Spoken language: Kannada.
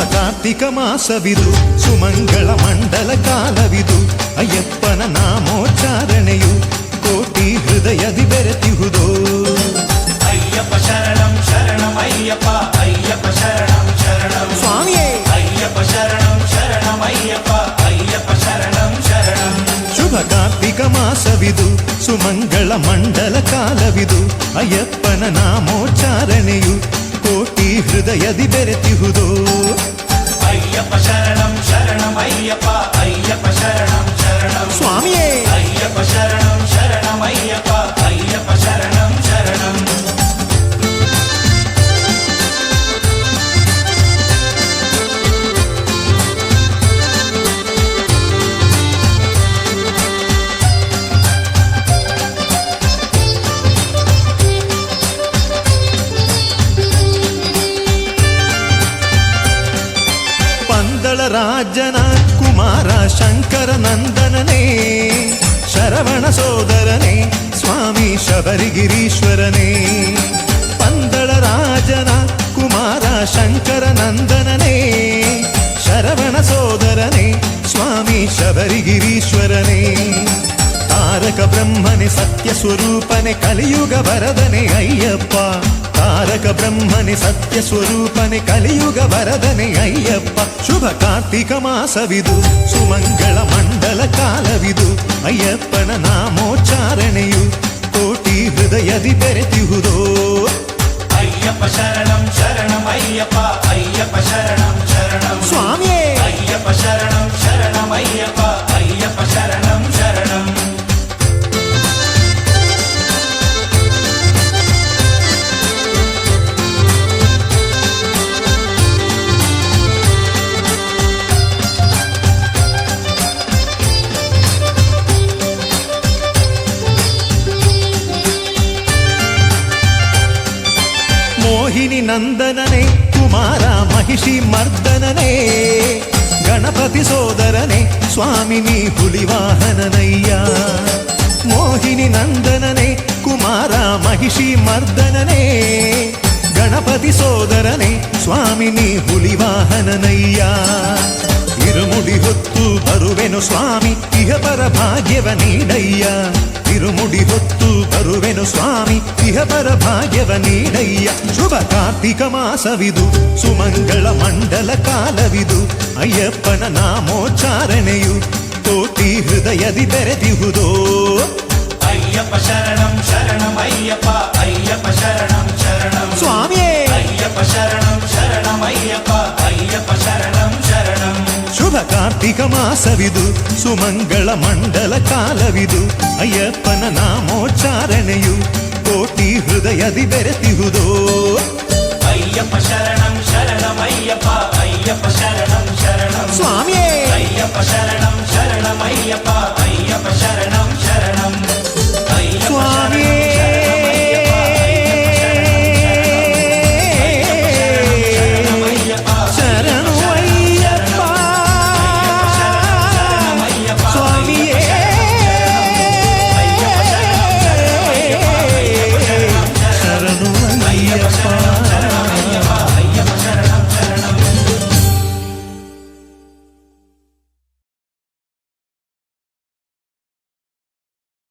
ಕಾರ್ತಿಕ ಮಾಸವಿದು ಸುಮಂಗಳ ಮಂಡಲ ಕಾಲವಿದು ಅಯ್ಯಪ್ಪನ ನಾಮೋಚ್ಚಾರಣೆಯು ಕೋಟಿ ಹೃದಯದಿ ಬೆರೆತಿಹುದೋ ಅಯ್ಯಪ್ಪ ಶರಣಂ ಶರಣಂ ಅಯ್ಯಪ್ಪ ಅಯ್ಯಪ್ಪ ಶರಣಂ ಶರಣಂ ಸ್ವಾಮಿಯೇ ಅಯ್ಯಪ್ಪ ಶರಣಂ ಶರಣಂ ಅಯ್ಯಪ್ಪ ಅಯ್ಯಪ್ಪ ಶರಣಂ ಶರಣಂ ಶುಭ ಕಾರ್ತಿಕ ಮಾಸವಿದು ಸುಮಂಗಳ ಮಂಡಲ ಕಾಲವಿದು ಅಯ್ಯಪ್ಪನ ನಾಮೋಚ್ಚಾರಣೆಯು ಕೋಟಿ ಹೃದಯದಿ ಬೆರೆತಿಹುದೋ ಅಯ್ಯಪ್ಪ ಶರಣಂ ಶರಣಂ ಅಯ್ಯಪ್ಪ ಅಯ್ಯಪ್ಪ ಶರಣಂ ಶರಣಂ ಸ್ವಾಮಿಯೇ ಅಯ್ಯಪ್ಪ ಶರಣಂ ಶರಣಂ ಅಯ್ಯಪ್ಪ ಅಯ್ಯಪ್ಪ ಶರಣಂ ಶರಣಂ ರಾಜನ ಕುಮಾರ ಶಂಕರ ನಂದನನೇ ಶರವಣ ಸೋದರನೇ ಸ್ವಾಮಿ ಶಬರಿಗಿರೀಶ್ವರನೇ ಪಂದಳ ರಾಜನ ಕುಮಾರ ಶಂಕರ ನಂದನನೇ ಶರವಣ ಸೋದರನೇ ಸ್ವಾಮಿ ಶಬರಿಗಿರೀಶ್ವರನೇ ತಾರಕ ಬ್ರಹ್ಮನೆ ಸತ್ಯ ಸ್ವರೂಪನೆ ಕಲಿಯುಗ ವರದನೆ ಅಯ್ಯಪ್ಪ ತಾರಕ ಬ್ರಹ್ಮನೆ ಸತ್ಯ ಸ್ವರೂಪನೆ ಕಲಿಯುಗ ವರದನೆ ಅಯ್ಯಪ್ಪ ಶುಭ ಕಾರ್ತಿಕ ಮಾಸವಿದು ಸುಮಂಗಳ ಮಂಡಲ ಕಾಲವಿದು ಅಯ್ಯಪ್ಪನ ನಾಮೋಚ್ಚಾರಣೆಯು ಕೋಟಿ ಹೃದಯದಿ ಬೆರೆತಿಹುದೋ ಅಯ್ಯಪ್ಪ ಶರಣಂ ಶರಣಂ ಅಯ್ಯಪ್ಪ ಅಯ್ಯಪ್ಪ ಶರಣಂ ಶರಣಂ ಸ್ವಾಮಿಯೇ ಅಯ್ಯಪ್ಪ ಶರಣಂ ಶರಣಂ ಅಯ್ಯಪ್ಪ ಅಯ್ಯಪ್ಪ ಶರಣಂ ಶರಣಂ ಮೋಹಿನಿ ನಂದನನೇ ಕುಮಾರ ಮಹಿಷಿ ಮರ್ದನನೇ ಗಣಪತಿ ಸೋದರನೇ ಸ್ವಾಮಿನಿ ಹುಲಿವಾಹನನಯ್ಯ ಮೋಹಿನಿ ನಂದನನೇ ಕುಮಾರ ಮಹಿಷಿ ಮರ್ದನನೇ ಗಣಪತಿ ಸೋದರನೇ ಸ್ವಾಮಿನಿ ಹುಲಿವಾಹನನಯ್ಯ ಇರುಮುಡಿ ಹೊತ್ತು ಬರುವೆನು ಸ್ವಾಮಿ ಇಹಪರ ಭಾಗ್ಯವ ನೀಡಯ್ಯ ಇರುಮುಡಿ ಹೊತ್ತು ಬರುವೆನು ಸ್ವಾಮಿ ಇಹಪರ ಭಾಗ್ಯವ ನೀಡಯ್ಯ ಶುಭ ಕಾರ್ತಿಕ ಮಾಸವಿದು ಸುಮಂಗಳ ಮಂಡಲ ಕಾಲವಿದು ಅಯ್ಯಪ್ಪನ ನಾಮೋಚ್ಚಾರಣೆಯು ಕೋಟಿ ಹೃದಯದಿ ಬೆರೆತಿಹುದೋ ಅಯ್ಯಪ್ಪ ಶರಣಂ ಶರಣಂ ಅಯ್ಯಪ್ಪ ಅಯ್ಯಪ್ಪ ಶರಣಂ ಶರಣಂ ಸ್ವಾಮಿಯೇ ಅಯ್ಯಪ್ಪ ಶರಣಂ ಶರಣಂ ಅಯ್ಯಪ್ಪ ಅಯ್ಯಪ್ಪ ಶರಣಂ ಶರಣಂ ಶುಭ ಕಾರ್ತಿಕ ಮಾಸವಿದು ಸುಮಂಗಳ ಮಂಡಲ ಕಾಲವಿದು ಅಯ್ಯಪ್ಪನ ನಾಮೋಚ್ಚಾರಣೆಯು ಕೋಟಿ ಹೃದಯದಿ ಬೆರೆತಿಹುದೋ ಅಯ್ಯಪ್ಪ ಶರಣಂ ಶರಣಂ ಅಯ್ಯಪ್ಪ ಅಯ್ಯಪ್ಪ ಶರಣಂ ಶರಣಂ ಸ್ವಾಮಿಯೇ ಅಯ್ಯಪ್ಪ ಶರಣಂ ಶರಣಂ ಅಯ್ಯಪ್ಪ ಅಯ್ಯಪ್ಪ ಶರಣಂ ಶರಣಂ